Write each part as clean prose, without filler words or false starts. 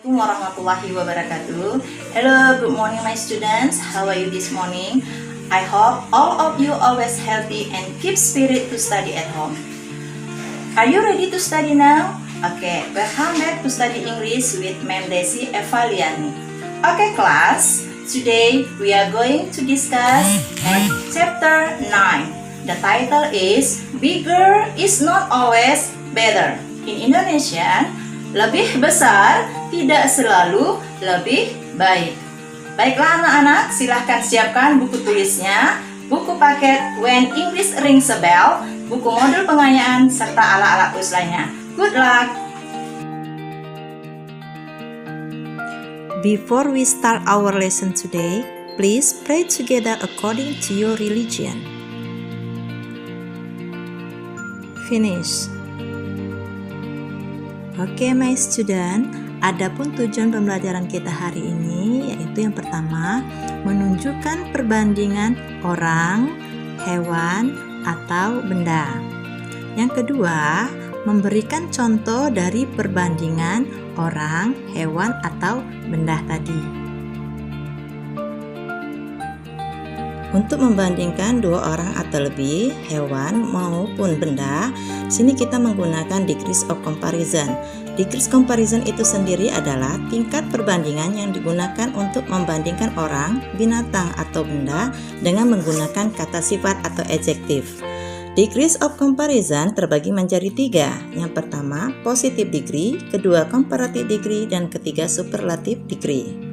Assalamualaikum warahmatullahi wabarakatuh. Hello, good morning my students. How are you this morning? I hope all of you always healthy and keep spirit to study at home. Are you ready to study now? Okay, welcome back to study English with Ma'am Desi Evaliani. Okay class, today we are going to discuss at chapter 9. The title is Bigger is not always better. In Indonesian, lebih besar tidak selalu lebih baik. Baiklah anak-anak, silahkan siapkan buku tulisnya, buku paket When English Rings a Bell, buku modul pengayaan, serta alat-alat tulis lainnya. Good luck! Before we start our lesson today, please pray together according to your religion. Finish. Oke, my student, adapun tujuan pembelajaran kita hari ini yaitu yang pertama, menunjukkan perbandingan orang, hewan, atau benda. Yang kedua, memberikan contoh dari perbandingan orang, hewan, atau benda tadi. Untuk membandingkan dua orang atau lebih, hewan maupun benda, sini kita menggunakan degrees of comparison. Degrees comparison itu sendiri adalah tingkat perbandingan yang digunakan untuk membandingkan orang, binatang, atau benda dengan menggunakan kata sifat atau adjektif. Degrees of comparison terbagi menjadi 3. Yang pertama, positive degree, kedua comparative degree, dan ketiga superlative degree.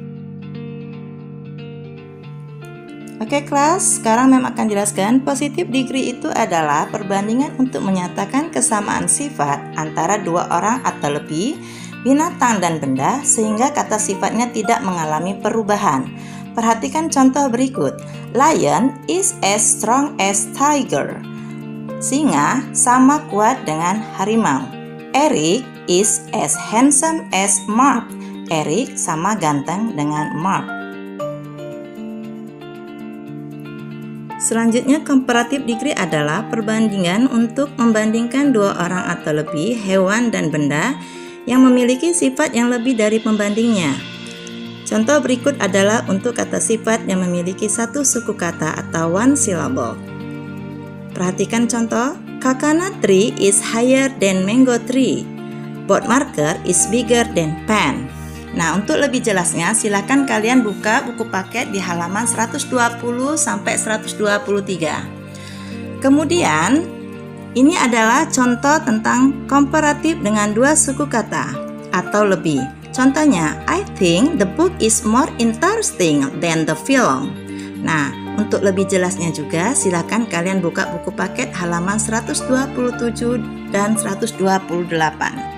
Oke kelas, sekarang Mem akan jelaskan positive degree itu adalah perbandingan untuk menyatakan kesamaan sifat antara dua orang atau lebih, binatang dan benda sehingga kata sifatnya tidak mengalami perubahan. Perhatikan contoh berikut. Lion is as strong as tiger. Singa sama kuat dengan harimau. Eric is as handsome as Mark. Eric sama ganteng dengan Mark. Selanjutnya, comparative degree adalah perbandingan untuk membandingkan dua orang atau lebih, hewan dan benda yang memiliki sifat yang lebih dari pembandingnya. Contoh berikut adalah untuk kata sifat yang memiliki satu suku kata atau one syllable. Perhatikan contoh, coconut tree is higher than mango tree. Board marker is bigger than pen. Nah, untuk lebih jelasnya silakan kalian buka buku paket di halaman 120 sampai 123. Kemudian, ini adalah contoh tentang komparatif dengan dua suku kata atau lebih. Contohnya, I think the book is more interesting than the film. Nah, untuk lebih jelasnya juga silakan kalian buka buku paket halaman 127 dan 128.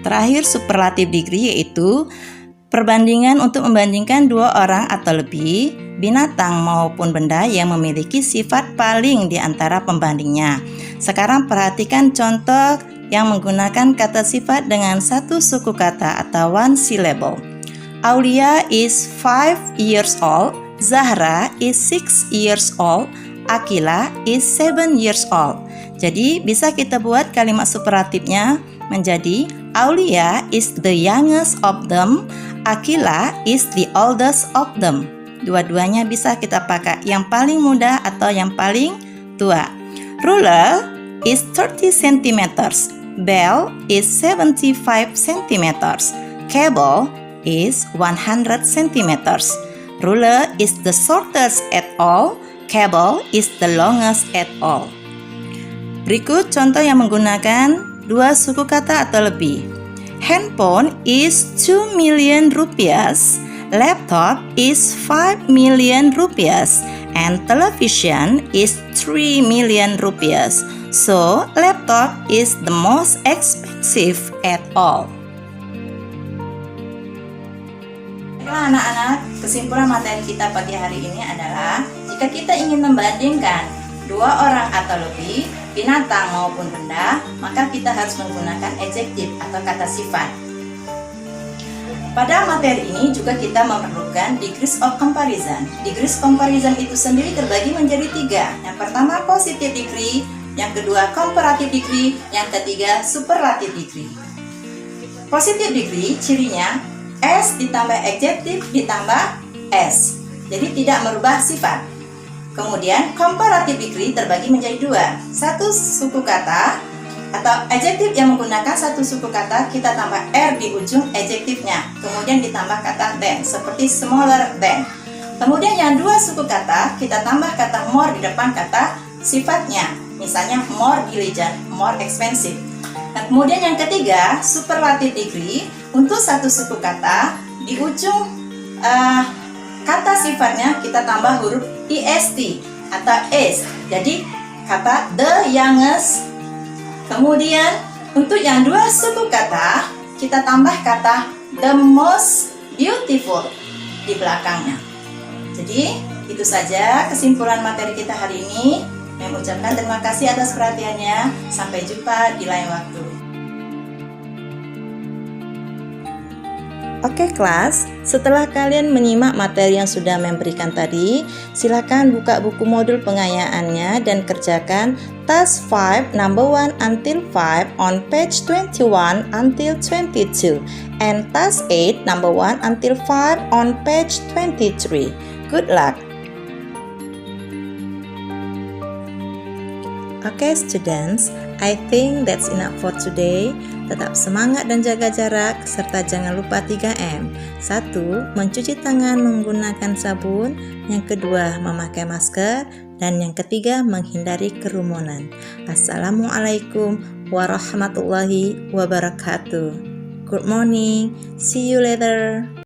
Terakhir, superlative degree yaitu perbandingan untuk membandingkan dua orang atau lebih, binatang maupun benda yang memiliki sifat paling di antara pembandingnya. Sekarang perhatikan contoh yang menggunakan kata sifat dengan satu suku kata atau one syllable. Aulia is 5 years old, Zahra is 6 years old, Akila is 7 years old. Jadi bisa kita buat kalimat superlatifnya menjadi Aulia is the youngest of them, Akila is the oldest of them. Dua-duanya bisa kita pakai yang paling muda atau yang paling tua. Ruler is 30 cm, bell is 75 cm, cable is 100 cm. Ruler is the shortest at all, cable is the longest at all. Berikut contoh yang menggunakan dua suku kata atau lebih. Handphone is 2 million rupiahs, laptop is 5 million rupiahs, and television is 3 million rupiahs. So, laptop is the most expensive at all. Baiklah anak-anak, kesimpulan materi kita pagi hari ini adalah jika kita ingin membandingkan dua orang atau lebih, binatang maupun benda, maka kita harus menggunakan adjektif atau kata sifat. Pada materi ini juga kita memerlukan degrees of comparison. Degrees comparison itu sendiri terbagi menjadi 3. Yang pertama positive degree, yang kedua comparative degree, yang ketiga superlative degree. Positive degree cirinya S ditambah adjective ditambah S, jadi tidak merubah sifat. Kemudian comparative degree terbagi menjadi dua, satu suku kata atau adjective yang menggunakan satu suku kata kita tambah R di ujung adjektifnya, kemudian ditambah kata than seperti smaller than. Kemudian yang dua suku kata kita tambah kata more di depan kata sifatnya, misalnya more diligent, more expensive. Nah, kemudian yang ketiga superlative degree, untuk satu suku kata di ujung kata sifatnya kita tambah huruf est atau is, jadi kata the youngest. Kemudian untuk yang dua suku kata kita tambah kata the most beautiful di belakangnya. Jadi itu saja kesimpulan materi kita hari ini. Saya mengucapkan terima kasih atas perhatiannya. Sampai jumpa di lain waktu. Oke kelas, setelah kalian menyimak materi yang sudah memberikan tadi, silakan buka buku modul pengayaannya dan kerjakan task 5 number 1 until 5 on page 21 until 22 and task 8 number 1 until 5 on page 23. Good luck! Okay students, I think that's enough for today. Tetap semangat dan jaga jarak, serta jangan lupa 3M. 1. Mencuci tangan menggunakan sabun. Yang kedua, memakai masker. Dan yang ketiga, menghindari kerumunan. Assalamualaikum warahmatullahi wabarakatuh. Good morning, see you later.